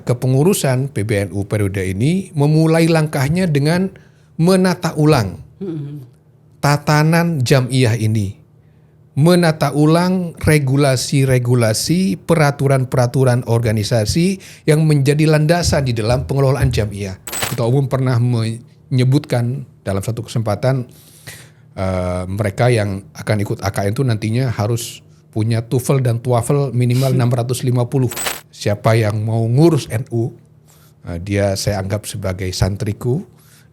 kepengurusan PBNU periode ini memulai langkahnya dengan menata ulang tatanan Jam'iyah ini. Menata ulang regulasi-regulasi, peraturan-peraturan organisasi yang menjadi landasan di dalam pengelolaan Jam'iyah. Ketua Umum pernah menyebutkan dalam satu kesempatan mereka yang akan ikut AKN itu nantinya harus punya TOEFL dan TOEFL minimal 650. Siapa yang mau ngurus NU, dia saya anggap sebagai santriku.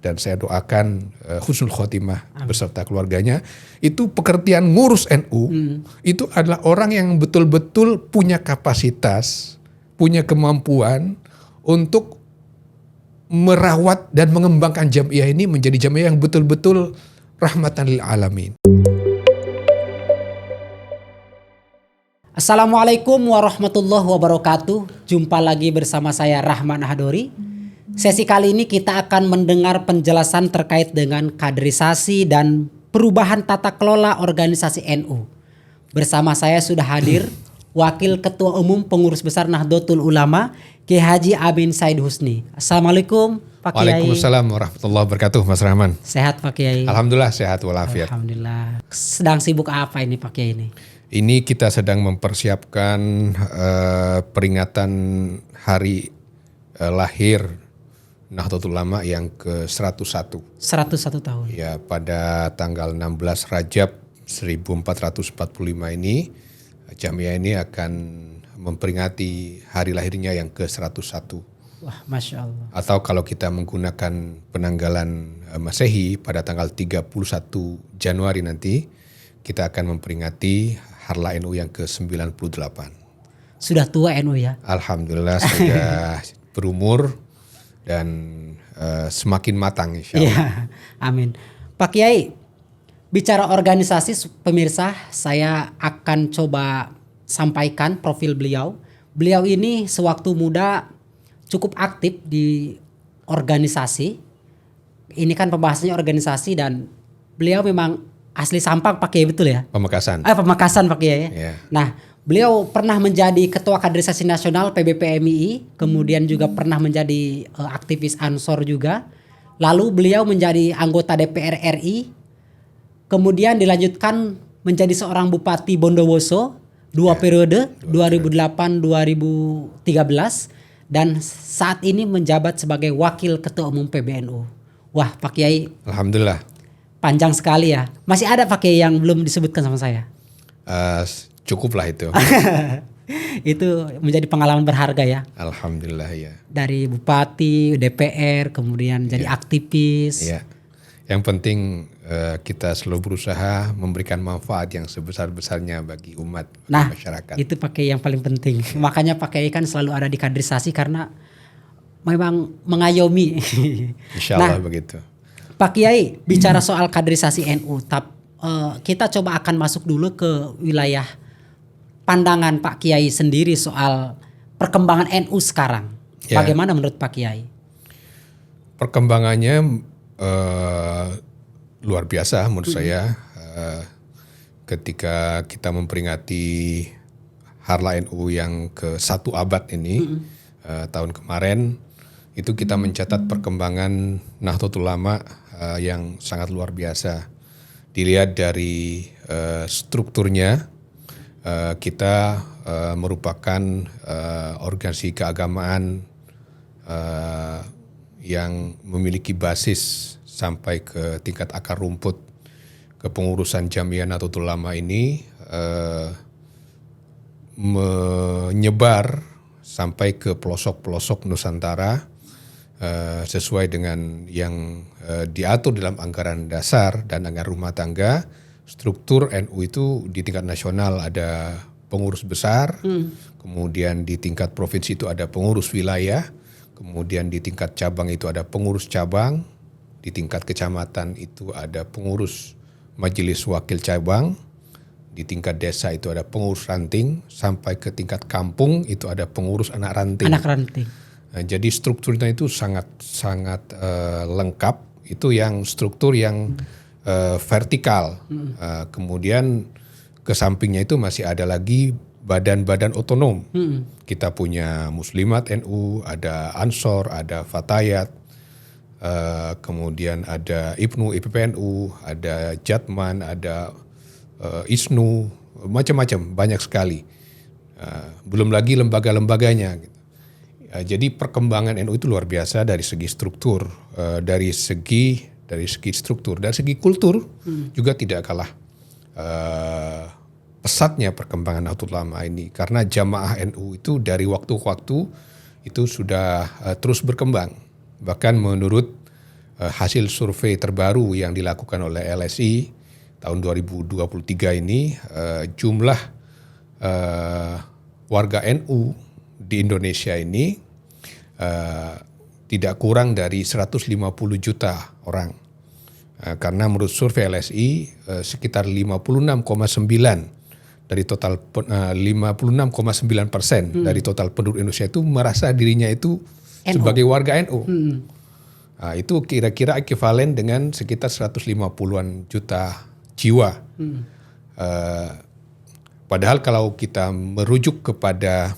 Dan saya doakan husnul khotimah beserta keluarganya. Itu pekerjaan ngurus NU, itu adalah orang yang betul-betul punya kapasitas, punya kemampuan untuk merawat dan mengembangkan Jam'iyah ini menjadi Jam'iyah yang betul-betul rahmatan lil alamin. Assalamualaikum warahmatullahi wabarakatuh. Jumpa lagi bersama saya Rahman Ahdori. Sesi kali ini kita akan mendengar penjelasan terkait dengan kaderisasi dan perubahan tata kelola organisasi NU. Bersama saya sudah hadir Wakil Ketua Umum Pengurus Besar Nahdlatul Ulama Kiai Haji Amin Said Husni. Assalamualaikum Pak Kiai. Waalaikumsalam warahmatullahi wabarakatuh Mas Rahman. Sehat Pak Kiai? Alhamdulillah sehat walafiat. Alhamdulillah. Sedang sibuk apa ini Pak Kiai ini? Ini kita sedang mempersiapkan peringatan hari lahir Nahdlatul Ulama yang ke-101. 101 tahun. Ya, pada tanggal 16 Rajab 1445 ini, Jam'iyah ini akan memperingati hari lahirnya yang ke-101. Wah, Masya Allah. Atau kalau kita menggunakan penanggalan Masehi pada tanggal 31 Januari nanti, kita akan memperingati Harlah NU yang ke-98. Sudah tua NU ya? Alhamdulillah sudah berumur dan semakin matang insya Allah. Ya, amin. Pak Kiai, bicara organisasi pemirsa, saya akan coba sampaikan profil beliau. Beliau ini sewaktu muda cukup aktif di organisasi. Ini kan pembahasannya organisasi dan beliau memang asli Sampang Pak Kiai, betul ya? Pamekasan. Pamekasan Pak Kiai ya. Yeah. Nah, beliau pernah menjadi Ketua Kaderisasi Nasional PBPMII, kemudian juga pernah menjadi aktivis Ansor juga. Lalu beliau menjadi anggota DPR RI, kemudian dilanjutkan menjadi seorang Bupati Bondowoso, dua periode, 2008-2013, dan saat ini menjabat sebagai Wakil Ketua Umum PBNU. Wah Pak Kiai, Alhamdulillah. panjang sekali ya. Masih ada Pak Kiai yang belum disebutkan sama saya? Cukuplah itu. Itu menjadi pengalaman berharga ya. Alhamdulillah ya. Dari bupati, DPR, kemudian jadi aktivis. Ya. Yang penting kita selalu berusaha memberikan manfaat yang sebesar-besarnya bagi umat, Nah, masyarakat. itu pakai yang paling penting. Makanya pakai kan selalu ada di kaderisasi karena memang mengayomi. Insya Allah begitu. Pak Kiai, bicara soal kaderisasi NU, kita coba akan masuk dulu ke wilayah pandangan Pak Kiai sendiri soal perkembangan NU sekarang. Ya. Bagaimana menurut Pak Kiai? Perkembangannya luar biasa menurut saya. Ketika kita memperingati Harlah NU yang ke-1 abad ini, tahun kemarin, itu kita mencatat perkembangan Nahdlatul Ulama yang sangat luar biasa. Dilihat dari strukturnya, kita merupakan organisasi keagamaan yang memiliki basis sampai ke tingkat akar rumput. Kepengurusan Jam'iyah Nahdlatul Ulama ini menyebar sampai ke pelosok-pelosok Nusantara sesuai dengan yang diatur dalam anggaran dasar dan anggaran rumah tangga. Struktur NU itu di tingkat nasional ada pengurus besar, kemudian di tingkat provinsi itu ada pengurus wilayah, kemudian di tingkat cabang itu ada pengurus cabang, di tingkat kecamatan itu ada pengurus majelis wakil cabang, di tingkat desa itu ada pengurus ranting, sampai ke tingkat kampung itu ada pengurus anak ranting. Anak ranting. Nah, jadi strukturnya itu sangat lengkap. Itu yang struktur yang vertikal. Kemudian ke sampingnya itu masih ada lagi badan-badan otonom. Kita punya Muslimat NU, ada Ansor, ada Fatayat, kemudian ada IPNU, IPPNU, ada Jatman, ada ISNU, macam-macam, banyak sekali. Belum lagi lembaga-lembaganya. Gitu. Jadi perkembangan NU itu luar biasa dari segi struktur, dari segi struktur, dari segi kultur juga tidak kalah pesatnya perkembangan Nahdlatul Ulama ini, karena jamaah NU itu dari waktu ke waktu itu sudah terus berkembang. Bahkan menurut hasil survei terbaru yang dilakukan oleh LSI tahun 2023 ini, jumlah warga NU di Indonesia ini tidak kurang dari 150 juta orang. Karena menurut survei LSI sekitar 56,9 dari total 56,9% dari total penduduk Indonesia itu merasa dirinya itu sebagai warga NU. Nah, itu kira-kira ekivalen dengan sekitar 150-an juta jiwa. Padahal kalau kita merujuk kepada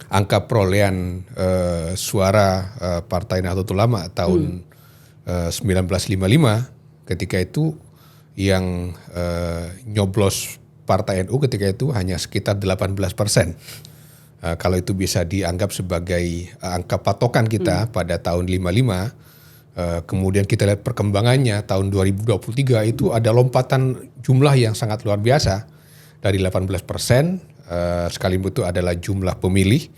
angka perolehan suara Partai Nahdlatul Ulama tahun 1955, ketika itu yang nyoblos Partai NU ketika itu hanya sekitar 18%. Kalau itu bisa dianggap sebagai angka patokan kita pada tahun 55, kemudian kita lihat perkembangannya tahun 2023 itu ada lompatan jumlah yang sangat luar biasa dari 18%, sekalipun itu adalah jumlah pemilih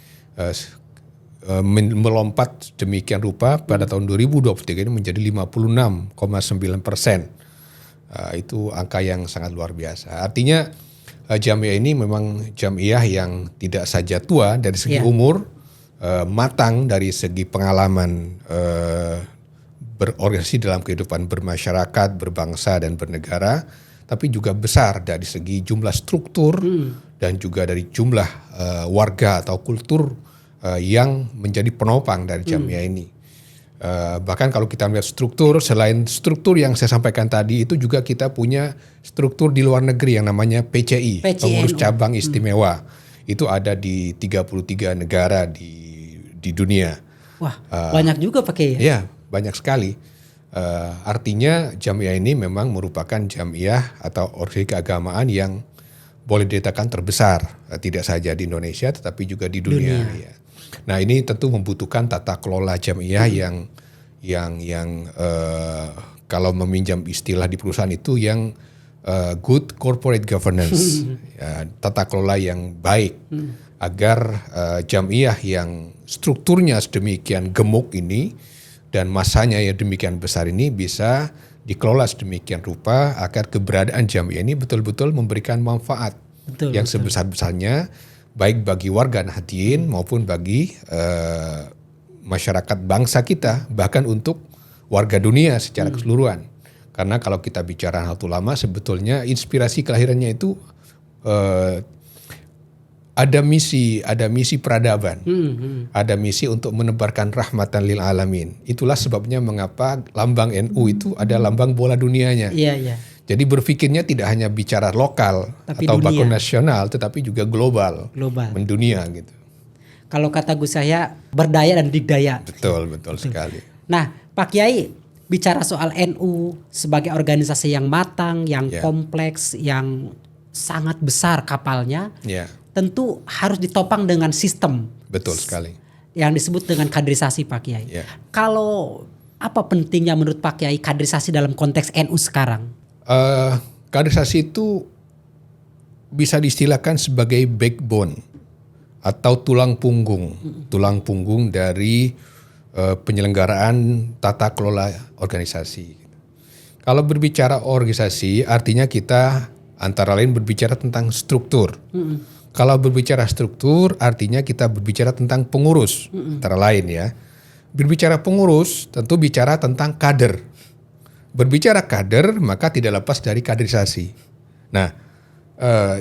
melompat demikian rupa pada tahun 2023 ini menjadi 56,9%. Itu angka yang sangat luar biasa. Artinya Jamiah ini memang jamiah yang tidak saja tua dari segi umur, matang dari segi pengalaman berorganisasi dalam kehidupan bermasyarakat, berbangsa dan bernegara, tapi juga besar dari segi jumlah struktur dan juga dari jumlah warga atau kultur yang menjadi penopang dari jamiah ini. Bahkan kalau kita melihat struktur, selain struktur yang saya sampaikan tadi, itu juga kita punya struktur di luar negeri yang namanya PCI, Pengurus Cabang Istimewa. Itu ada di 33 negara di dunia. Wah, banyak juga pakai ya? Ya, banyak sekali. Artinya jamiah ini memang merupakan jamiah atau organisasi keagamaan yang boleh dikatakan terbesar, tidak saja di Indonesia tetapi juga di dunia. Ya. Nah, ini tentu membutuhkan tata kelola jamiah yang kalau meminjam istilah di perusahaan itu yang good corporate governance, ya, tata kelola yang baik agar jamiah yang strukturnya sedemikian gemuk ini dan masanya yang demikian besar ini bisa dikelola sedemikian rupa agar keberadaan jamiah ini betul-betul memberikan manfaat yang sebesar-besarnya, baik bagi warga Nahdien maupun bagi masyarakat bangsa kita, bahkan untuk warga dunia secara keseluruhan. Karena kalau kita bicara Nahdlatul Ulama, sebetulnya inspirasi kelahirannya itu ada misi peradaban, ada misi untuk menebarkan rahmatan lil alamin. Itulah sebabnya mengapa lambang NU itu ada lambang bola dunianya. Jadi berpikirnya tidak hanya bicara lokal tapi atau bahkan nasional, tetapi juga global, mendunia gitu. Kalau kata Gus saya, berdaya dan dikdaya. Betul sekali. Nah, Pak Kiai bicara soal NU sebagai organisasi yang matang, yang kompleks, yang sangat besar kapalnya, tentu harus ditopang dengan sistem. Betul sekali. Yang disebut dengan kaderisasi, Pak Kiai. Kalau apa pentingnya menurut Pak Kiai kaderisasi dalam konteks NU sekarang? Kaderisasi itu bisa diistilahkan sebagai backbone atau tulang punggung dari penyelenggaraan tata kelola organisasi. Kalau berbicara organisasi, artinya kita antara lain berbicara tentang struktur. Kalau berbicara struktur, artinya kita berbicara tentang pengurus, antara lain ya. Berbicara pengurus, tentu bicara tentang kader. Berbicara kader, maka tidak lepas dari kaderisasi. Nah,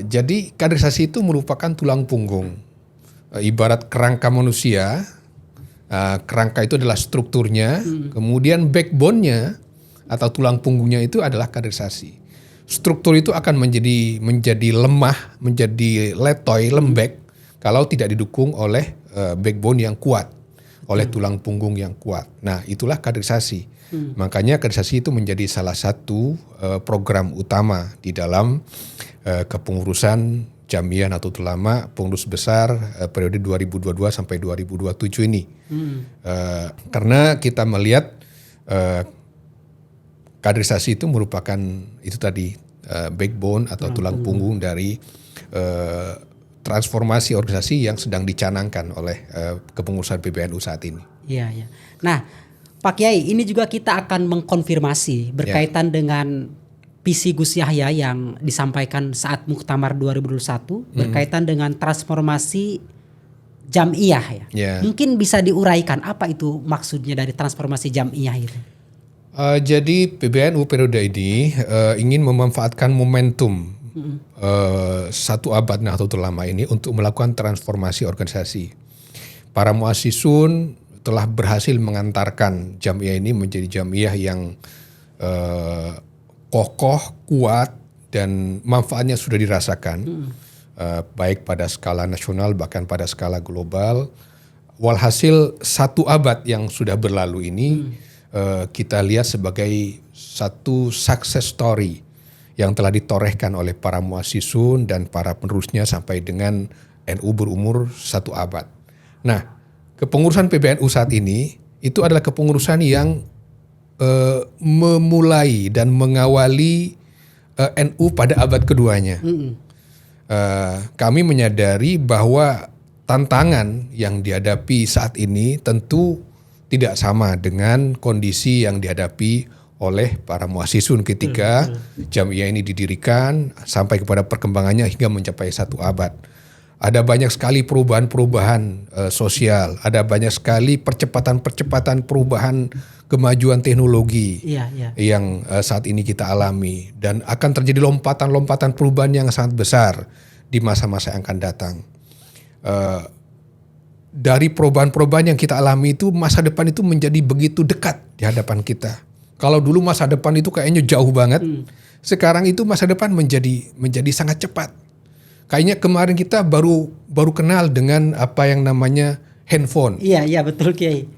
jadi kaderisasi itu merupakan tulang punggung. Ibarat kerangka manusia, kerangka itu adalah strukturnya, kemudian backbone-nya atau tulang punggungnya itu adalah kaderisasi. struktur itu akan menjadi lemah, menjadi letoy, lembek kalau tidak didukung oleh backbone yang kuat, oleh tulang punggung yang kuat. Nah, itulah kaderisasi. Makanya kaderisasi itu menjadi salah satu program utama di dalam kepengurusan Jam'iyah Nahdlatul Ulama pengurus besar periode 2022 sampai 2027 ini. Karena kita melihat kaderisasi itu merupakan itu tadi backbone atau tulang punggung dari transformasi organisasi yang sedang dicanangkan oleh kepengurusan PBNU saat ini. Iya, iya. Nah, Pak Kiai, ini juga kita akan mengkonfirmasi berkaitan dengan visi Gus Yahya yang disampaikan saat Muktamar 2021 berkaitan dengan transformasi Jam'iyah ya. Mungkin bisa diuraikan apa itu maksudnya dari transformasi Jam'iyah itu? Jadi PBNU periode ini ingin memanfaatkan momentum satu abad Nahdlatul Ulama ini untuk melakukan transformasi organisasi. Para muassisun telah berhasil mengantarkan Jam'iyah ini menjadi Jam'iyah yang kokoh, kuat, dan manfaatnya sudah dirasakan baik pada skala nasional bahkan pada skala global. Walhasil satu abad yang sudah berlalu ini kita lihat sebagai satu success story yang telah ditorehkan oleh para muassisun dan para penerusnya sampai dengan NU berumur satu abad. Nah, kepengurusan PBNU saat ini itu adalah kepengurusan yang memulai dan mengawali NU pada abad keduanya. Kami menyadari bahwa tantangan yang dihadapi saat ini tentu tidak sama dengan kondisi yang dihadapi oleh para muassisun ketika Jam'iyah ini didirikan sampai kepada perkembangannya hingga mencapai satu abad. Ada banyak sekali perubahan-perubahan sosial, ada banyak sekali percepatan-percepatan perubahan kemajuan teknologi yang saat ini kita alami, dan akan terjadi lompatan-lompatan perubahan yang sangat besar di masa-masa yang akan datang. Dari perubahan-perubahan yang kita alami itu, masa depan itu menjadi begitu dekat di hadapan kita. Kalau dulu masa depan itu kayaknya jauh banget, sekarang itu masa depan menjadi sangat cepat. Kayaknya kemarin kita baru kenal dengan apa yang namanya handphone. Iya betul Kiai.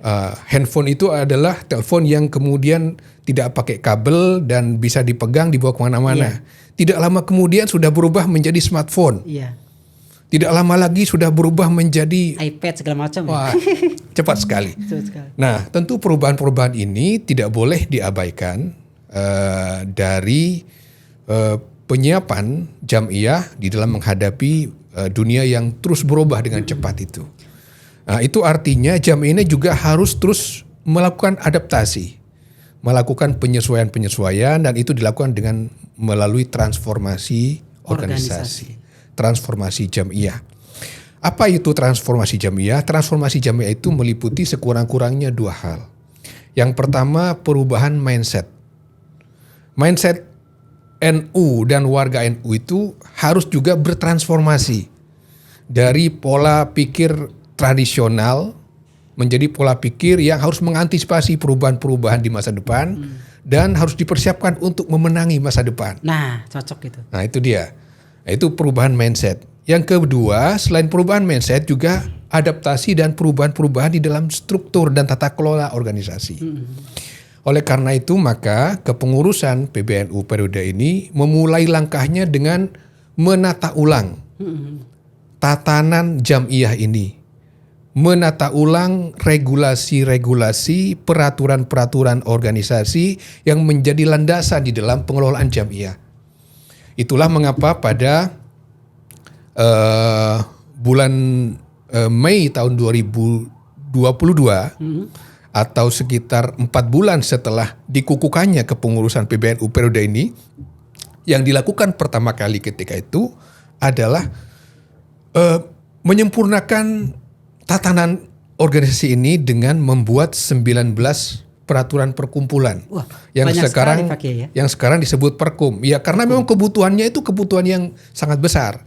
Handphone itu adalah telepon yang kemudian tidak pakai kabel dan bisa dipegang dibawa kemana-mana. Tidak lama kemudian sudah berubah menjadi smartphone. Tidak lama lagi sudah berubah menjadi iPad segala macam. Wah, cepat sekali. Nah, tentu perubahan-perubahan ini tidak boleh diabaikan dari penyiapan Jam'iyah di dalam menghadapi dunia yang terus berubah dengan cepat itu. Nah, itu artinya Jam'iyah ini juga harus terus melakukan adaptasi, melakukan penyesuaian-penyesuaian, dan itu dilakukan dengan melalui transformasi organisasi. Transformasi Jam'iyah. Apa itu transformasi Jam'iyah? Transformasi Jam'iyah itu meliputi sekurang-kurangnya dua hal. Yang pertama, perubahan mindset. Mindset NU dan warga NU itu harus juga bertransformasi dari pola pikir tradisional menjadi pola pikir yang harus mengantisipasi perubahan-perubahan di masa depan dan harus dipersiapkan untuk memenangi masa depan. Nah, cocok itu. Nah, itu dia. Itu perubahan mindset. Yang kedua, selain perubahan mindset juga adaptasi dan perubahan-perubahan di dalam struktur dan tata kelola organisasi. Oleh karena itu, maka kepengurusan PBNU periode ini memulai langkahnya dengan menata ulang tatanan Jam'iyah ini. Menata ulang regulasi-regulasi, peraturan-peraturan organisasi yang menjadi landasan di dalam pengelolaan Jam'iyah. Itulah mengapa pada bulan Mei tahun 2022 atau sekitar 4 bulan setelah dikukuhkannya kepengurusan PBNU periode ini, yang dilakukan pertama kali ketika itu adalah menyempurnakan tatanan organisasi ini dengan membuat 19 peraturan perkumpulan. Wah, yang sekarang sekali, yang sekarang disebut Perkum. Ya, karena memang kebutuhannya itu kebutuhan yang sangat besar.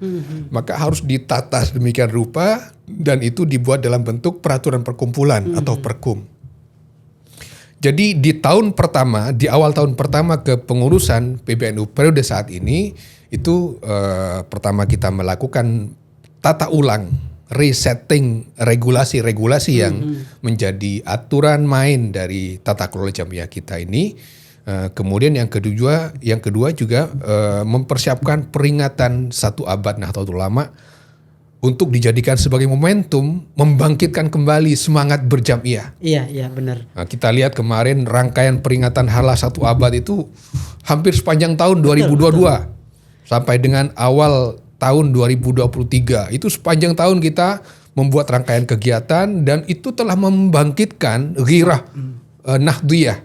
Maka harus ditata sedemikian rupa dan itu dibuat dalam bentuk peraturan perkumpulan atau Perkum. Jadi di awal tahun pertama kepengurusan PBNU periode saat ini itu pertama kita melakukan tata ulang, resetting regulasi-regulasi yang menjadi aturan main dari tata kelola jamiah kita ini. Kemudian yang kedua juga mempersiapkan peringatan 1 abad Nahdlatul Ulama untuk dijadikan sebagai momentum membangkitkan kembali semangat berjamiah. Iya benar. Nah, kita lihat kemarin rangkaian peringatan Harlah 1 abad itu hampir sepanjang tahun 2022 sampai dengan awal tahun 2023. Itu sepanjang tahun kita membuat rangkaian kegiatan dan itu telah membangkitkan ghirah Nahdliyah,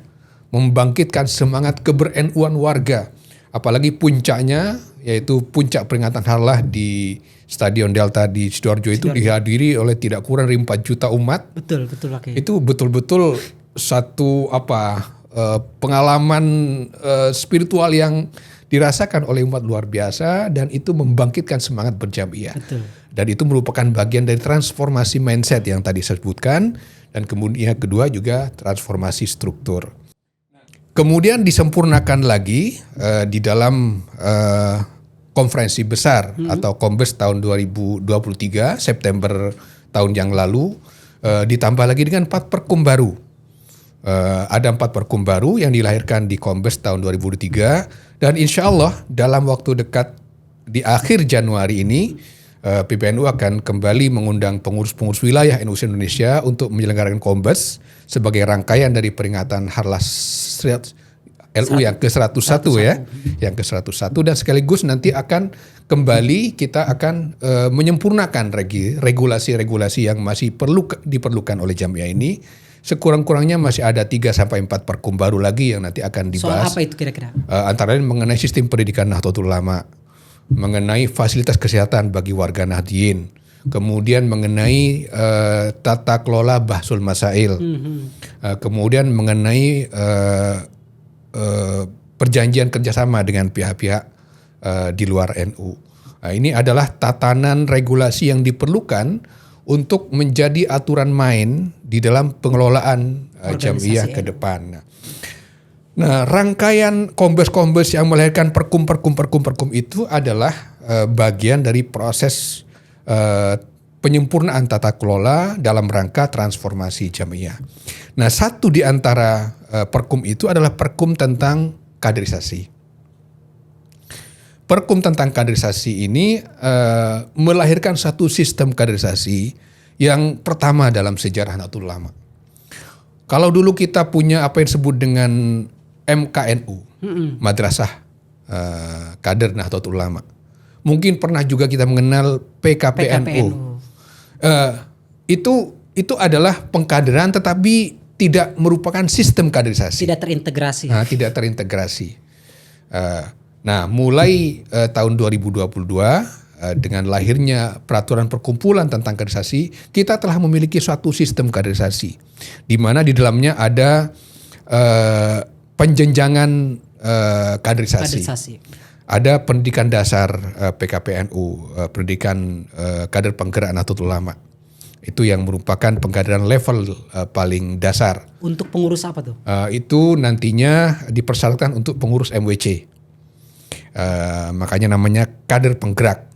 membangkitkan semangat keber-NU-an warga. Apalagi puncaknya yaitu puncak peringatan Harlah di Stadion Delta di Sidoarjo itu dihadiri oleh tidak kurang dari 4 juta umat. Betul Laki. Itu betul-betul satu pengalaman spiritual yang dirasakan oleh umat luar biasa dan itu membangkitkan semangat berjamiah. Betul. Dan itu merupakan bagian dari transformasi mindset yang tadi saya sebutkan dan kemudian yang kedua juga transformasi struktur. Kemudian disempurnakan lagi di dalam konferensi besar atau Kombes tahun 2023 September tahun yang lalu ditambah lagi dengan 4 perkum baru. Ada 4 perkum baru yang dilahirkan di Kombes tahun 2023 dan insya Allah dalam waktu dekat di akhir Januari ini PBNU akan kembali mengundang pengurus-pengurus wilayah NU Indonesia untuk menyelenggarakan Kombes sebagai rangkaian dari peringatan Harlah LU yang ke-101 ya, yang ke-101 dan sekaligus nanti akan kembali kita akan menyempurnakan regulasi-regulasi yang masih diperlukan oleh jamiah ini. Sekurang-kurangnya masih ada 3-4 perkum baru lagi yang nanti akan dibahas. Soal apa itu kira-kira? Antara lain mengenai sistem pendidikan Nahdlatul Ulama, mengenai fasilitas kesehatan bagi warga Nahdliyin, kemudian mengenai tata kelola Bahsul Masail, kemudian mengenai perjanjian kerjasama dengan pihak-pihak di luar NU. Nah, ini adalah tatanan regulasi yang diperlukan untuk menjadi aturan main di dalam pengelolaan jamiah ke depan. Nah, rangkaian kombes-kombes yang melahirkan perkum itu adalah bagian dari proses penyempurnaan tata kelola dalam rangka transformasi jamiah. Nah, satu di antara perkum itu adalah perkum tentang kaderisasi. Perkum tentang kaderisasi ini melahirkan satu sistem kaderisasi yang pertama dalam sejarah Nahdlatul Ulama. Kalau dulu kita punya apa yang disebut dengan MKNU, Madrasah Kader Nahdlatul Ulama. Mungkin pernah juga kita mengenal PKPNU. Itu adalah pengkaderan tetapi tidak merupakan sistem kaderisasi. Tidak terintegrasi. Tidak terintegrasi. Nah, mulai tahun 2022 dengan lahirnya peraturan perkumpulan tentang kaderisasi, kita telah memiliki suatu sistem kaderisasi di mana di dalamnya ada penjenjangan kaderisasi. Ada pendidikan dasar PKPNU, pendidikan kader penggerak Nahdlatul Ulama. Itu yang merupakan pengkaderan level paling dasar. Untuk pengurus apa tuh? Itu nantinya dipersyaratkan untuk pengurus MWC. Makanya namanya kader penggerak.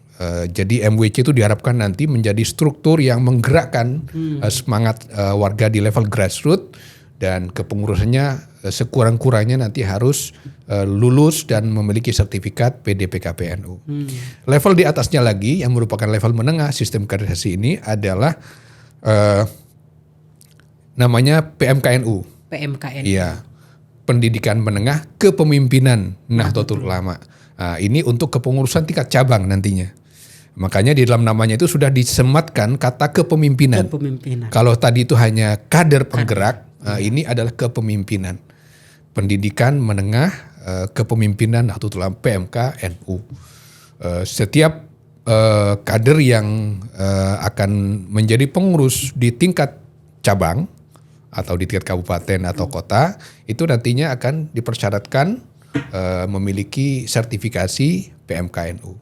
Jadi MWC itu diharapkan nanti menjadi struktur yang menggerakkan semangat warga di level grassroots dan kepengurusannya sekurang-kurangnya nanti harus lulus dan memiliki sertifikat PDPKPNU. Level di atasnya lagi yang merupakan level menengah sistem kaderisasi ini adalah namanya PMKNU. PMKNU. Iya, pendidikan menengah kepemimpinan Nahdlatul Ulama. Nah, ini untuk kepengurusan tingkat cabang nantinya. Makanya di dalam namanya itu sudah disematkan kata kepemimpinan. Kalau tadi itu hanya kader penggerak, ini adalah kepemimpinan. Pendidikan menengah kepemimpinan Nahdlatul Ulama PMKNU. Setiap kader yang akan menjadi pengurus di tingkat cabang atau di tingkat kabupaten atau kota itu nantinya akan dipersyaratkan memiliki sertifikasi PMKNU.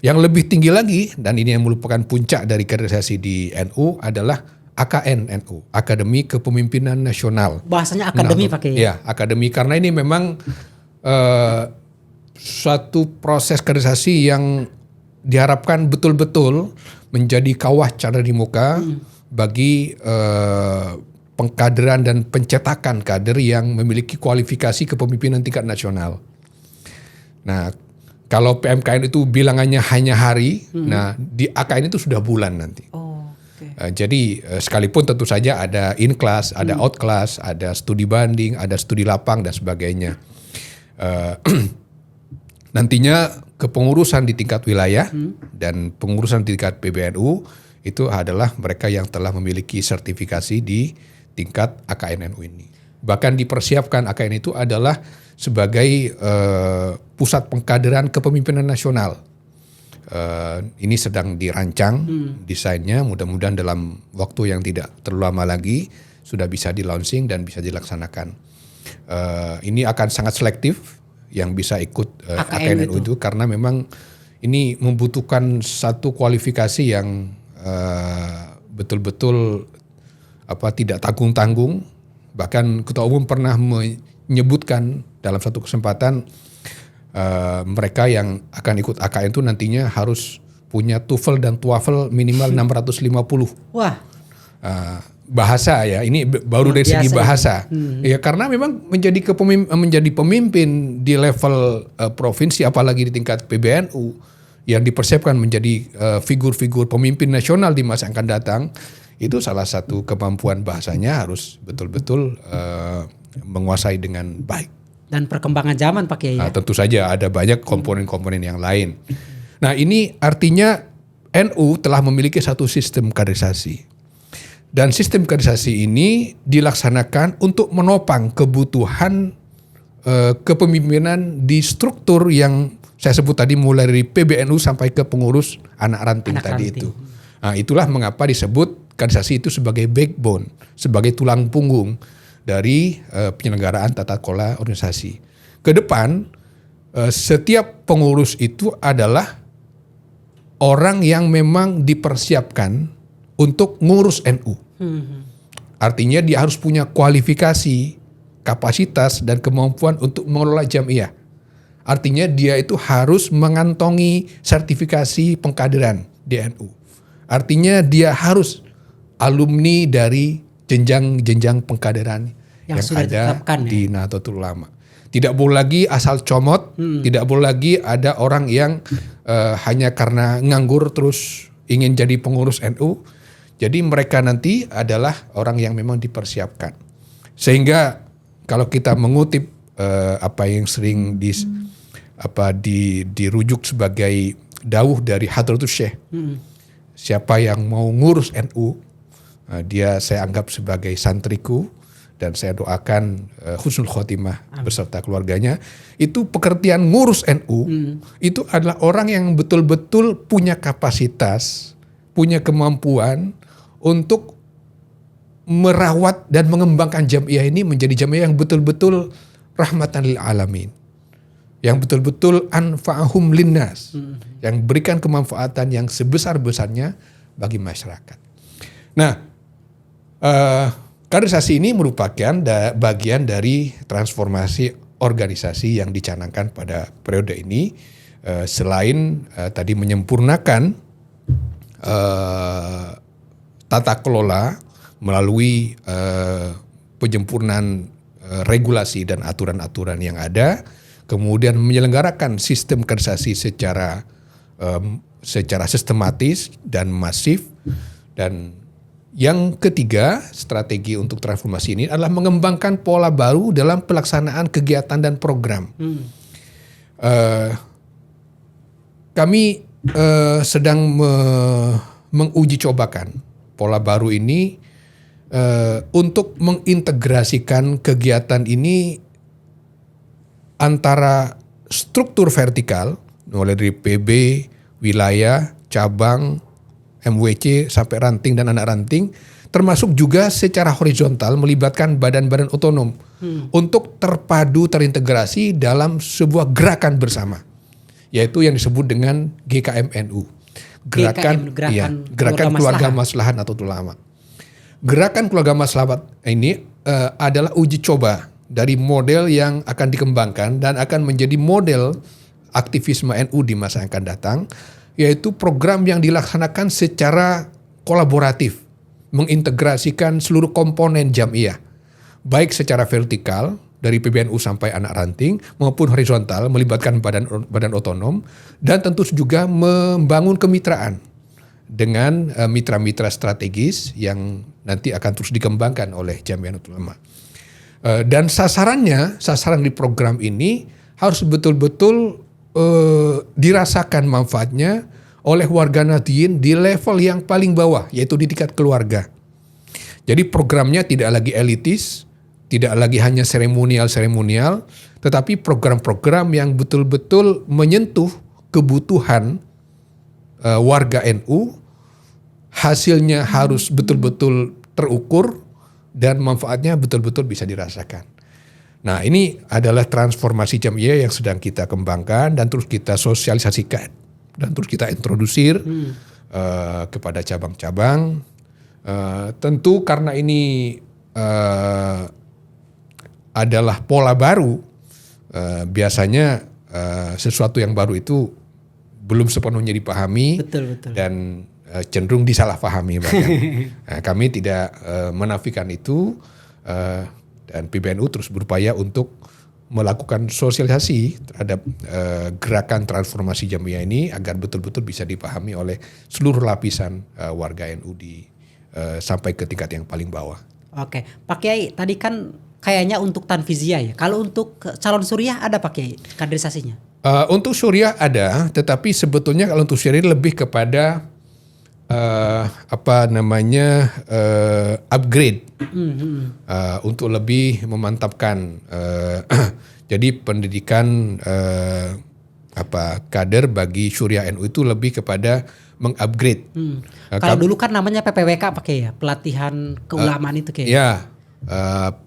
Yang lebih tinggi lagi dan ini yang merupakan puncak dari kaderisasi di NU adalah AKN NU, Akademi Kepemimpinan Nasional. Bahasanya akademi pakai. Ya, akademi, karena ini memang suatu proses kaderisasi yang diharapkan betul-betul menjadi kawah candra di muka bagi pengkaderan dan pencetakan kader yang memiliki kualifikasi kepemimpinan tingkat nasional. Nah, kalau PMKN itu bilangannya hanya hari, nah di AKN itu sudah bulan nanti. Jadi sekalipun tentu saja ada in class, ada out class, ada studi banding, ada studi lapang dan sebagainya. Nantinya kepengurusan di tingkat wilayah dan pengurusan di tingkat PBNU itu adalah mereka yang telah memiliki sertifikasi di tingkat AKN NU ini. Bahkan dipersiapkan AKN itu adalah sebagai pusat pengkaderan kepemimpinan nasional. Ini sedang dirancang desainnya, mudah-mudahan dalam waktu yang tidak terlalu lama lagi sudah bisa di-launching dan bisa dilaksanakan. Ini akan sangat selektif yang bisa ikut AKN NU itu karena memang ini membutuhkan satu kualifikasi yang betul-betul tidak tanggung-tanggung. Bahkan Ketua Umum pernah menyebutkan dalam satu kesempatan mereka yang akan ikut AKN itu nantinya harus punya TOEFL dan TOEFL minimal 650. Wah. Bahasa ya, ini baru dari segi bahasa. Ya karena memang menjadi pemimpin di level provinsi apalagi di tingkat PBNU yang dipersiapkan menjadi figur-figur pemimpin nasional di masa yang akan datang, itu salah satu kemampuan bahasanya harus betul-betul menguasai dengan baik. Dan perkembangan zaman Pak Kiai. Nah, tentu saja ada banyak komponen-komponen yang lain. Nah, ini artinya NU telah memiliki satu sistem kaderisasi. Dan sistem kaderisasi ini dilaksanakan untuk menopang kebutuhan kepemimpinan di struktur yang saya sebut tadi, mulai dari PBNU sampai ke pengurus anak ranting tadi itu. Nah, itulah mengapa disebut kaderisasi itu sebagai backbone, sebagai tulang punggung dari penyelenggaraan tata kelola organisasi. Ke depan, setiap pengurus itu adalah orang yang memang dipersiapkan untuk ngurus NU. Artinya dia harus punya kualifikasi, kapasitas, dan kemampuan untuk mengelola jamiah. Artinya dia itu harus mengantongi sertifikasi pengkaderan di NU. Artinya dia harus alumni dari jenjang-jenjang pengkaderan yang ada di Nahdlatul Ulama. Tidak boleh lagi asal comot, tidak boleh lagi ada orang yang hanya karena nganggur terus ingin jadi pengurus NU. Jadi mereka nanti adalah orang yang memang dipersiapkan. Sehingga kalau kita mengutip apa yang sering dirujuk sebagai dawuh dari Hadratus Syekh, siapa yang mau ngurus NU, dia saya anggap sebagai santriku dan saya doakan husnul khotimah beserta keluarganya. Itu pekerjaan ngurus NU itu adalah orang yang betul-betul punya kapasitas, punya kemampuan untuk merawat dan mengembangkan jamiah ini menjadi jamiah yang betul-betul rahmatan lil alamin, yang betul-betul anfa'ahum linnas, yang berikan kemanfaatan yang sebesar-besarnya bagi masyarakat. Nah, kaderisasi ini merupakan bagian dari transformasi organisasi yang dicanangkan pada periode ini, selain tadi menyempurnakan tata kelola melalui penyempurnaan regulasi dan aturan-aturan yang ada, kemudian menyelenggarakan sistem kaderisasi secara sistematis dan masif. Dan yang ketiga, strategi untuk transformasi ini adalah mengembangkan pola baru dalam pelaksanaan kegiatan dan program. Kami sedang menguji cobakan pola baru ini untuk mengintegrasikan kegiatan ini antara struktur vertikal, mulai dari PB, wilayah, cabang, MWC, sampai ranting dan anak ranting, termasuk juga secara horizontal melibatkan badan-badan otonom untuk terpadu terintegrasi dalam sebuah gerakan bersama, yaitu yang disebut dengan GKM NU. Gerakan Keluarga Maslahat Nahdlatul Ulama. Gerakan Keluarga Maslahat ini adalah uji coba dari model yang akan dikembangkan dan akan menjadi model aktivisme NU di masa yang akan datang, yaitu program yang dilaksanakan secara kolaboratif, mengintegrasikan seluruh komponen Jam'iyah, baik secara vertikal dari PBNU sampai anak ranting maupun horizontal melibatkan badan otonom, dan tentu juga membangun kemitraan dengan mitra-mitra strategis yang nanti akan terus dikembangkan oleh Jamiah Nahdlatul Ulama. Dan sasaran di program ini harus betul-betul dirasakan manfaatnya oleh warga Nahdliyin di level yang paling bawah, yaitu di tingkat keluarga. Jadi programnya tidak lagi elitis, tidak lagi hanya seremonial, tetapi program-program yang betul-betul menyentuh kebutuhan warga NU, hasilnya harus betul-betul terukur dan manfaatnya betul-betul bisa dirasakan. Nah, ini adalah transformasi Jam'iyah yang sedang kita kembangkan dan terus kita sosialisasikan dan terus kita introdusir kepada cabang-cabang. Tentu karena ini adalah pola baru, biasanya sesuatu yang baru itu belum sepenuhnya dipahami. Betul. Dan cenderung disalahpahami bahkan. Nah, kami tidak menafikan itu, dan PBNU terus berupaya untuk melakukan sosialisasi terhadap gerakan transformasi Jam'iyah ini agar betul-betul bisa dipahami oleh seluruh lapisan warga NU sampai ke tingkat yang paling bawah. Oke, Pak Kiai, tadi kan kayaknya untuk Tanfiziyah ya. Kalau untuk calon suriah ada Pak Kiai kaderisasinya? Untuk suriah ada, tetapi sebetulnya kalau untuk suriah lebih kepada upgrade untuk lebih memantapkan. Jadi pendidikan kader bagi Syuriah NU itu lebih kepada mengupgrade. Kalau dulu kan namanya PPWK pakai ya, pelatihan keulamaan itu kayak. Ya,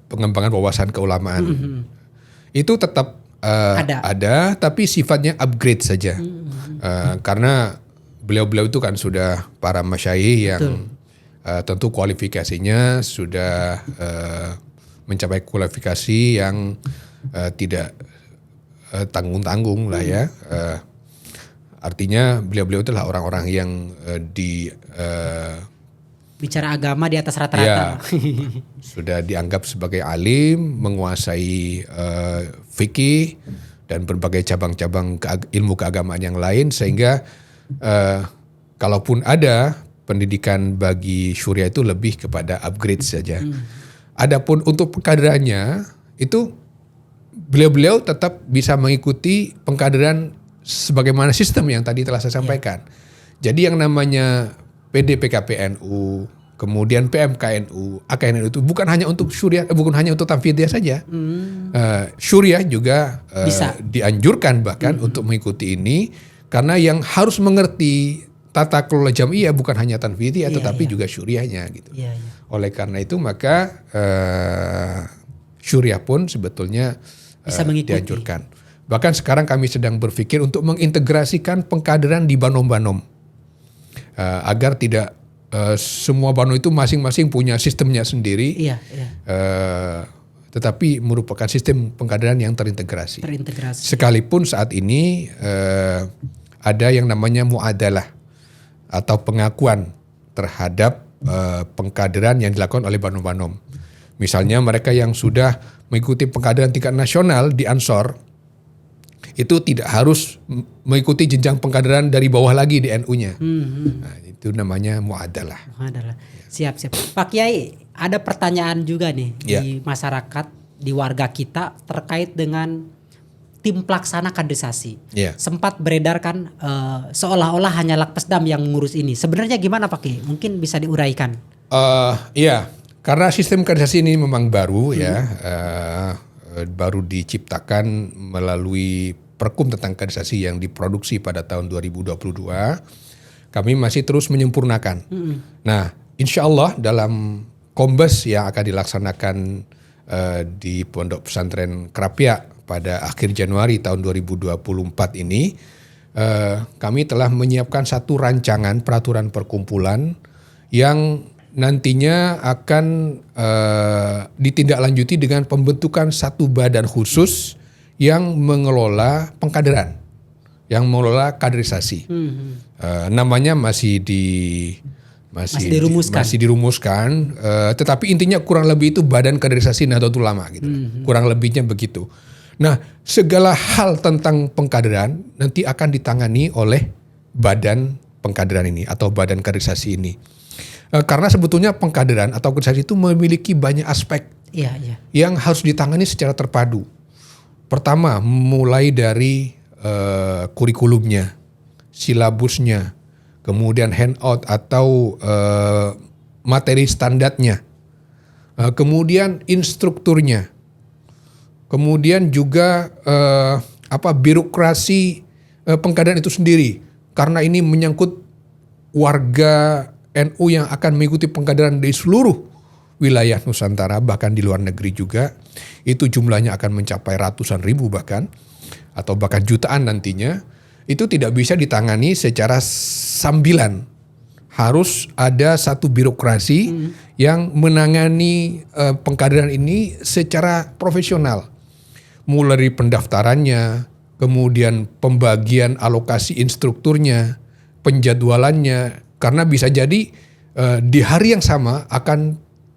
pengembangan wawasan keulamaan. Itu tetap ada, tapi sifatnya upgrade saja. Karena beliau-beliau itu kan sudah para masyayikh yang tentu kualifikasinya sudah mencapai kualifikasi yang tidak tanggung-tanggung lah ya. Artinya beliau-beliau itulah orang-orang yang bicara agama di atas rata-rata. Sudah dianggap sebagai alim, menguasai fikih dan berbagai cabang-cabang ilmu keagamaan yang lain, sehingga kalaupun ada pendidikan bagi Syuriah itu lebih kepada upgrade saja. Adapun untuk pengkaderannya itu beliau-beliau tetap bisa mengikuti pengkaderan sebagaimana sistem yang tadi telah saya sampaikan. Jadi yang namanya PDPKPNU, kemudian PMKNU, AKNU itu bukan hanya untuk Syuriah, bukan hanya untuk Tanfidiyah saja. Syuriah juga dianjurkan bahkan untuk mengikuti ini. Karena yang harus mengerti tata kelola Jam'iyah bukan hanya Tanfidiyah tetapi juga Syuriahnya gitu. Oleh karena itu maka Syuriah pun sebetulnya bisa dianjurkan. Bahkan sekarang kami sedang berpikir untuk mengintegrasikan pengkaderan di banom-banom agar tidak semua banom itu masing-masing punya sistemnya sendiri. Tetapi merupakan sistem pengkaderan yang terintegrasi. Sekalipun saat ini ada yang namanya muadalah atau pengakuan terhadap pengkaderan yang dilakukan oleh banom-banom. Misalnya mereka yang sudah mengikuti pengkaderan tingkat nasional di Ansor itu tidak harus mengikuti jenjang pengkaderan dari bawah lagi di NU-nya. Nah, itu namanya muadalah. Siap. Pak Kiai, ada pertanyaan juga nih di masyarakat, di warga kita terkait dengan tim pelaksana kaderisasi. Sempat beredar kan seolah-olah hanya Lakpesdam yang mengurus ini. Sebenarnya gimana Pak Kiai? Mungkin bisa diuraikan. Karena sistem kaderisasi ini memang baru baru diciptakan melalui Perkum tentang kaderisasi yang diproduksi pada tahun 2022. Kami masih terus menyempurnakan. Nah, insya Allah dalam Kombes yang akan dilaksanakan di Pondok Pesantren Krapia pada akhir Januari tahun 2024 ini, kami telah menyiapkan satu rancangan peraturan perkumpulan yang nantinya akan ditindaklanjuti dengan pembentukan satu badan khusus yang mengelola pengkaderan, yang mengelola kaderisasi. Namanya masih dirumuskan, tetapi intinya kurang lebih itu Badan Kaderisasi Nahdlatul Ulama gitu. Kurang lebihnya begitu. Nah, segala hal tentang pengkaderan nanti akan ditangani oleh Badan Pengkaderan ini atau Badan Kaderisasi ini. Karena sebetulnya pengkaderan atau kaderisasi itu memiliki banyak aspek yang harus ditangani secara terpadu. Pertama, mulai dari kurikulumnya, silabusnya, kemudian handout atau materi standarnya, kemudian instrukturnya, kemudian juga birokrasi pengkaderan itu sendiri, karena ini menyangkut warga NU yang akan mengikuti pengkaderan di seluruh wilayah Nusantara, bahkan di luar negeri juga. Itu jumlahnya akan mencapai ratusan ribu bahkan, atau bahkan jutaan nantinya. Itu tidak bisa ditangani secara sambilan. Harus ada satu birokrasi yang menangani pengkaderan ini secara profesional. Mulai dari pendaftarannya, kemudian pembagian alokasi instrukturnya, penjadwalannya. Karena bisa jadi di hari yang sama akan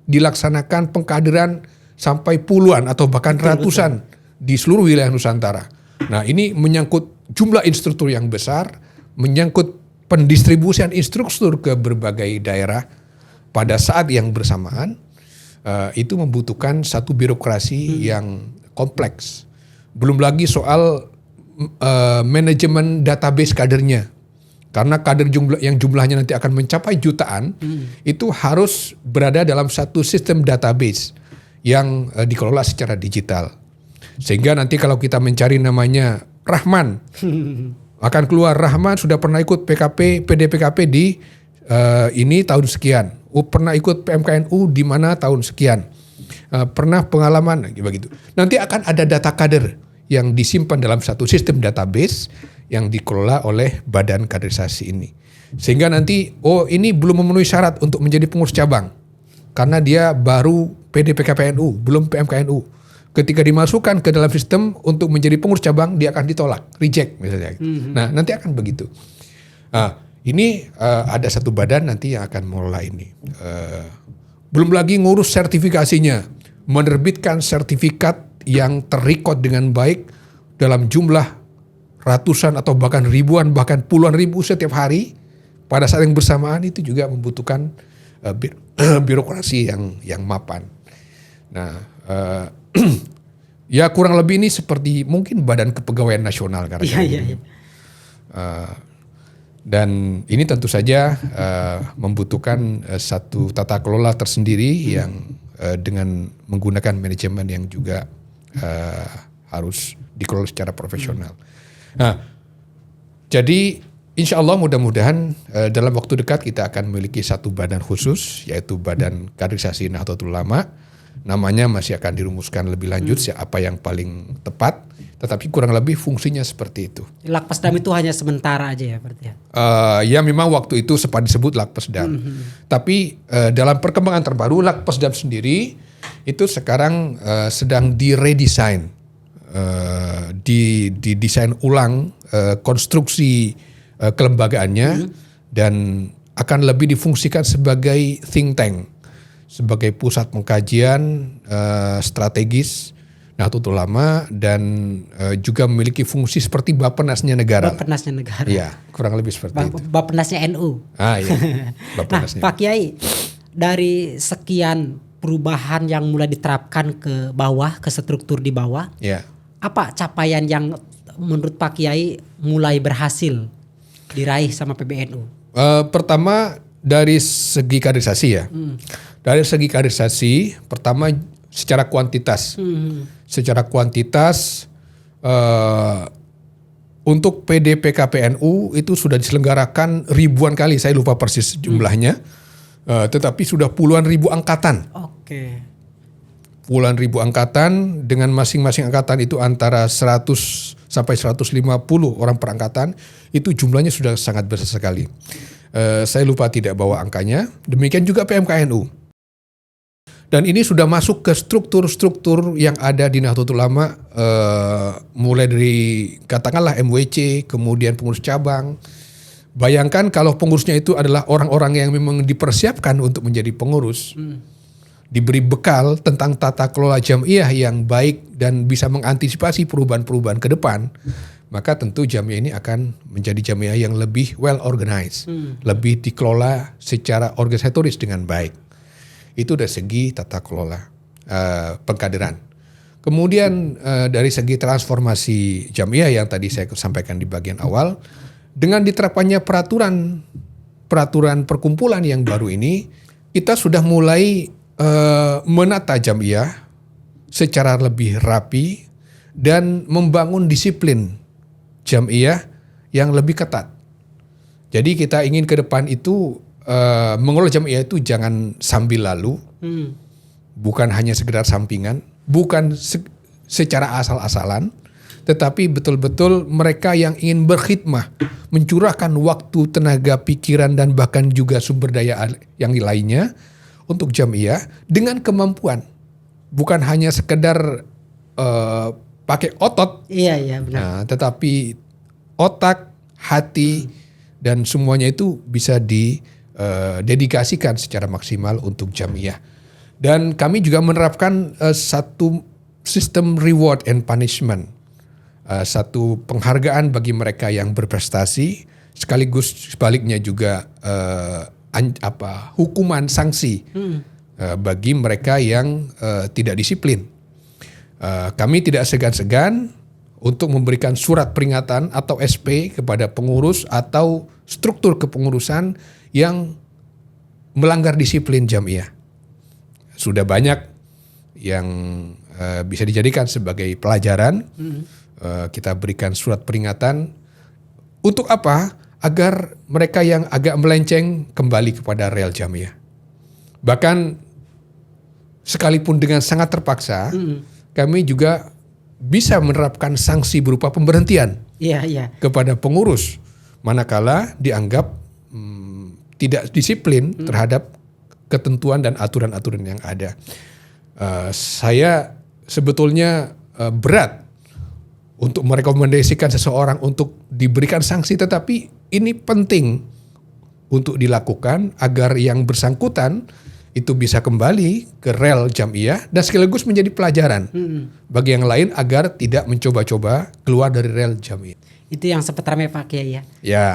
dilaksanakan pengkaderan sampai puluhan atau bahkan ratusan di seluruh wilayah Nusantara. Nah, ini menyangkut jumlah instruktur yang besar, menyangkut pendistribusian instruktur ke berbagai daerah pada saat yang bersamaan. Itu membutuhkan satu birokrasi yang kompleks. Belum lagi soal manajemen database kadernya. Karena kader yang jumlahnya nanti akan mencapai jutaan, itu harus berada dalam satu sistem database yang dikelola secara digital. Sehingga nanti kalau kita mencari namanya Rahman, akan keluar Rahman sudah pernah ikut PDPKP di ini tahun sekian. Pernah ikut PMKNU di mana tahun sekian. Pernah pengalaman begitu. Nanti akan ada data kader yang disimpan dalam satu sistem database yang dikelola oleh Badan Kaderisasi ini. Sehingga nanti, ini belum memenuhi syarat untuk menjadi pengurus cabang. Karena dia baru PDPKPNU, belum PMKNU. Ketika dimasukkan ke dalam sistem untuk menjadi pengurus cabang, dia akan ditolak, reject misalnya. Nah, nanti akan begitu. Ini ada satu badan nanti yang akan mengelola ini. Belum lagi ngurus sertifikasinya, menerbitkan sertifikat yang terrecord dengan baik dalam jumlah ratusan atau bahkan ribuan, bahkan puluhan ribu setiap hari. Pada saat yang bersamaan itu juga membutuhkan birokrasi yang mapan. Nah, ya kurang lebih ini seperti mungkin Badan Kepegawaian Nasional karena dan ini tentu saja membutuhkan satu tata kelola tersendiri yang dengan menggunakan manajemen yang juga harus dikelola secara profesional. Nah, jadi insya Allah mudah-mudahan dalam waktu dekat kita akan memiliki satu badan khusus, yaitu Badan Kaderisasi Nahdlatul Ulama. Namanya masih akan dirumuskan lebih lanjut apa yang paling tepat, tetapi kurang lebih fungsinya seperti itu. Lakpesdam itu hanya sementara aja ya berarti ya? Ya memang waktu itu sempat disebut Lakpesdam. Tapi dalam perkembangan terbaru Lakpesdam sendiri itu sekarang sedang diredesain. Didesain ulang konstruksi kelembagaannya dan akan lebih difungsikan sebagai think tank, sebagai pusat pengkajian strategis Nahdlatul Ulama dan juga memiliki fungsi seperti Bappenasnya negara. Bappenasnya negara. Iya, kurang lebih seperti itu. Bappenasnya NU. Iya. Nah, Pak Kiai, dari sekian perubahan yang mulai diterapkan ke bawah, ke struktur di bawah, apa capaian yang menurut Pak Kiai mulai berhasil diraih sama PBNU? Pertama dari segi kaderisasi ya. Dari segi kaderisasi, pertama secara kuantitas. Secara kuantitas untuk PDPKPNU itu sudah diselenggarakan ribuan kali, saya lupa persis jumlahnya. Tetapi sudah puluhan ribu angkatan. Oke. Puluhan ribu angkatan dengan masing-masing angkatan itu antara 100 sampai 150 orang per angkatan, itu jumlahnya sudah sangat besar sekali. Saya lupa tidak bawa angkanya. Demikian juga PMKNU. Dan ini sudah masuk ke struktur-struktur yang ada di Nahdlatul Ulama, mulai dari katakanlah MWC, kemudian pengurus cabang. Bayangkan kalau pengurusnya itu adalah orang-orang yang memang dipersiapkan untuk menjadi pengurus, diberi bekal tentang tata kelola jamiah yang baik dan bisa mengantisipasi perubahan-perubahan ke depan, maka tentu jamiah ini akan menjadi jamiah yang lebih well organized, lebih dikelola secara organisatoris dengan baik. Itu dari segi tata kelola pengkaderan. Kemudian dari segi transformasi jamiah yang tadi saya sampaikan di bagian awal, dengan diterapkannya peraturan perkumpulan yang baru ini, kita sudah mulai menata jamiah secara lebih rapi dan membangun disiplin jamiah yang lebih ketat. Jadi kita ingin ke depan itu mengelola jamiah itu jangan sambil lalu, bukan hanya sekedar sampingan, bukan secara asal-asalan, tetapi betul-betul mereka yang ingin berkhidmah, mencurahkan waktu, tenaga, pikiran, dan bahkan juga sumber daya yang lainnya untuk jamiah dengan kemampuan, bukan hanya sekedar pakai otot, Iya benar. nah, tetapi otak, hati, dan semuanya itu bisa dedikasikan secara maksimal untuk jamiah. Dan kami juga menerapkan satu sistem reward and punishment, satu penghargaan bagi mereka yang berprestasi, sekaligus sebaliknya juga hukuman sanksi bagi mereka yang tidak disiplin. Kami tidak segan-segan untuk memberikan surat peringatan atau SP kepada pengurus atau struktur kepengurusan yang melanggar disiplin jamiah. Sudah banyak yang bisa dijadikan sebagai pelajaran. Kita berikan surat peringatan. Untuk apa? Agar mereka yang agak melenceng kembali kepada rel jamiah. Bahkan sekalipun dengan sangat terpaksa, kami juga bisa menerapkan sanksi berupa pemberhentian kepada pengurus manakala dianggap tidak disiplin terhadap ketentuan dan aturan-aturan yang ada. Saya sebetulnya berat untuk merekomendasikan seseorang untuk diberikan sanksi, tetapi ini penting untuk dilakukan agar yang bersangkutan itu bisa kembali ke rel jamiah dan sekaligus menjadi pelajaran bagi yang lain agar tidak mencoba-coba keluar dari rel jamiah. Itu yang sempat ramai Pak Kiai ya? Ya,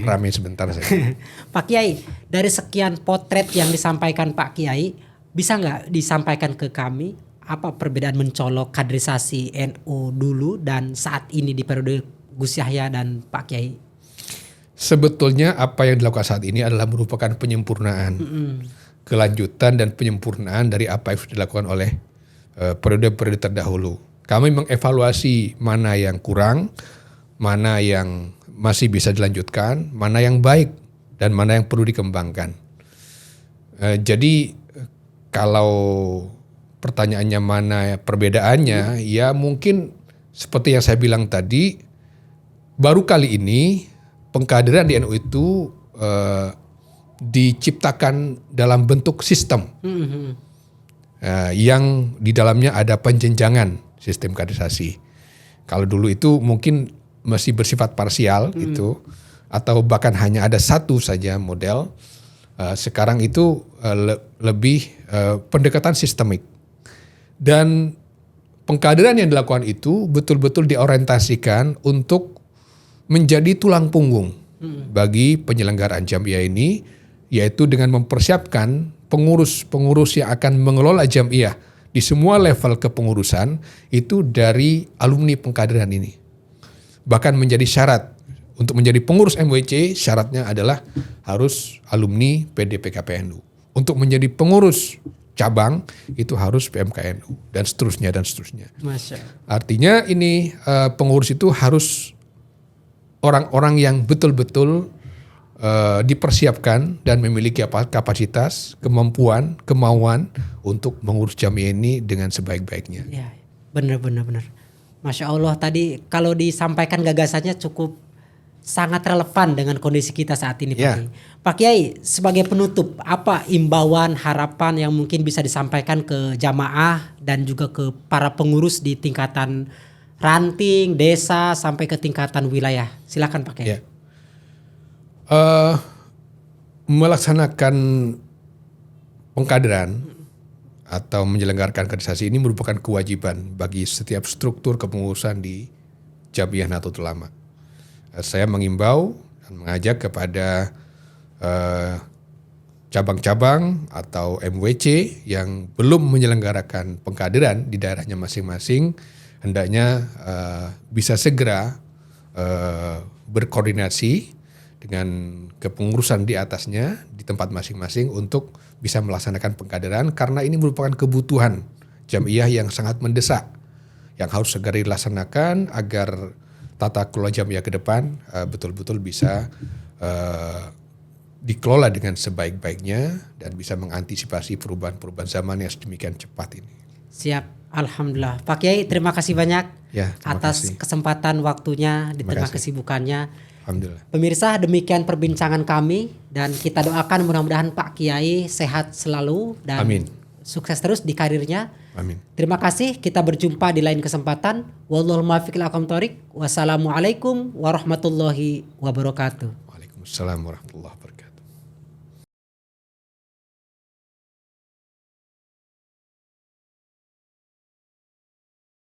ramai sebentar saja. Pak Kiai, dari sekian potret yang disampaikan Pak Kiai, bisa nggak disampaikan ke kami apa perbedaan mencolok kaderisasi NU dulu dan saat ini di periode Gus Yahya dan Pak Kiai? Sebetulnya apa yang dilakukan saat ini adalah merupakan penyempurnaan, kelanjutan dan penyempurnaan dari apa yang sudah dilakukan oleh periode-periode terdahulu. Kami mengevaluasi mana yang kurang, mana yang masih bisa dilanjutkan, mana yang baik, dan mana yang perlu dikembangkan. Jadi kalau pertanyaannya mana perbedaannya, ya mungkin seperti yang saya bilang tadi, baru kali ini pengkaderan di NU itu diciptakan dalam bentuk sistem yang di dalamnya ada penjenjangan sistem kaderisasi. Kalau dulu itu mungkin masih bersifat parsial gitu, atau bahkan hanya ada satu saja model. Sekarang itu lebih pendekatan sistemik. Dan pengkaderan yang dilakukan itu betul-betul diorientasikan untuk menjadi tulang punggung bagi penyelenggaraan jamiah ini, yaitu dengan mempersiapkan pengurus-pengurus yang akan mengelola jamiah di semua level kepengurusan itu dari alumni pengkaderan ini. Bahkan menjadi syarat untuk menjadi pengurus MWC, syaratnya adalah harus alumni PDPKPNU. Untuk menjadi pengurus cabang itu harus PMKNU dan seterusnya dan seterusnya. Masya. Artinya ini pengurus itu harus orang-orang yang betul-betul dipersiapkan dan memiliki kapasitas, kemampuan, kemauan untuk mengurus jamiah ini dengan sebaik-baiknya. Ya, benar. Masya Allah, tadi kalau disampaikan gagasannya cukup sangat relevan dengan kondisi kita saat ini, Pak Ya. Kiai. Pak Kiai, sebagai penutup, apa imbauan, harapan yang mungkin bisa disampaikan ke jamaah dan juga ke para pengurus di tingkatan ranting, desa, sampai ke tingkatan wilayah? Silakan Pak Kiai. Ya. Melaksanakan pengkaderan atau menyelenggarakan kaderisasi ini merupakan kewajiban bagi setiap struktur kepengurusan di Jamiyah Nahdlatul Ulama. Saya mengimbau dan mengajak kepada cabang-cabang atau MWC yang belum menyelenggarakan pengkaderan di daerahnya masing-masing, hendaknya bisa segera berkoordinasi dengan kepengurusan di atasnya di tempat masing-masing untuk bisa melaksanakan pengkaderan, karena ini merupakan kebutuhan Jamiyah yang sangat mendesak yang harus segera dilaksanakan agar tata kelola Jamiyah ke depan betul-betul bisa dikelola dengan sebaik-baiknya dan bisa mengantisipasi perubahan-perubahan zaman yang sedemikian cepat ini. Siap, alhamdulillah. Pak Kiai, terima kasih banyak Ya, terima atas kasih. kesempatan waktunya di Terima tengah kasih. kesibukannya. Alhamdulillah. Pemirsa, demikian perbincangan kami dan kita doakan mudah-mudahan Pak Kiai sehat selalu dan Amin. sukses terus di karirnya. Amin. Terima kasih, kita berjumpa di lain kesempatan. Wallahul muwaffiq ila aqwamit thoriq. Wassalamualaikum warahmatullahi wabarakatuh. Waalaikumsalam warahmatullahi wabarakatuh.